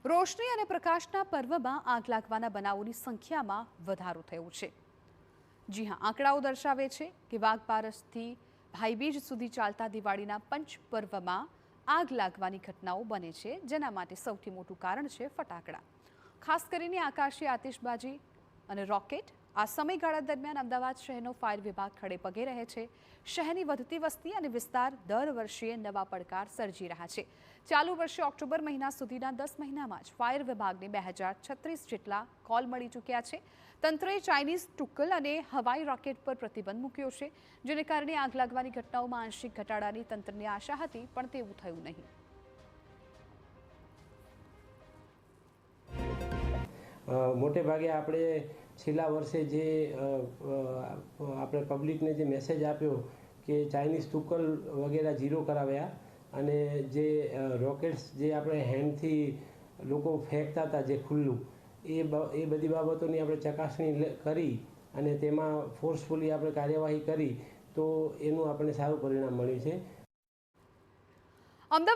રોશની અને પ્રકાશના પર્વમાં આગ લાગવાના બનાવોની સંખ્યામાં વધારો થયો છે। જી હા, આંકડાઓ દર્શાવે છે કે વાઘ બારસથી ભાઈબીજ સુધી ચાલતા દિવાળીના પંચ પર્વમાં આગ લાગવાની ઘટનાઓ બને છે, જેના માટે સૌથી મોટું કારણ છે ફટાકડા, ખાસ કરીને આકાશી આતિશબાજી અને રોકેટ। આ સમયગાળા દરમિયાન અમદાવાદ શહેરનો ફાયર વિભાગ ખડે પગે રહે છે। શહેરની વધતી વસ્તી અને વિસ્તાર દર વર્ષે નવા પડકાર સર્જી રહ્યા છે। ચાલુ વર્ષે ઓક્ટોબર મહિના સુધીના 10 મહિનામાં જ ફાયર વિભાગને 2036 જેટલા કોલ મળી ચૂક્યા છે। તંત્રએ ચાઇનીઝ ટુકલ અને હવાઈ રોકેટ પર પ્રતિબંધ મૂક્યો છે, જેને કારણે આગ લાગવાની ઘટનાઓમાં આંશિક ઘટાડાની તંત્રની આશા હતી, પણ તેવું થયું નહીં। મોટે ભાગે આપણે છેલ્લા વર્ષે જે આપણે પબ્લિકને જે મેસેજ આપ્યો કે ચાઇનીઝ ટુકલ વગેરે ઝીરો કરાવ્યા અને જે રોકેટ્સ જે આપણે હેન્ડથી લોકો ફેંકતા હતા જે ખુલ્લું એ બધી બાબતોની આપણે ચકાસણી કરી અને તેમાં ફોર્સફુલી આપણે કાર્યવાહી કરી તો એનું આપણને સારું પરિણામ મળ્યું છે। અમદાવાદ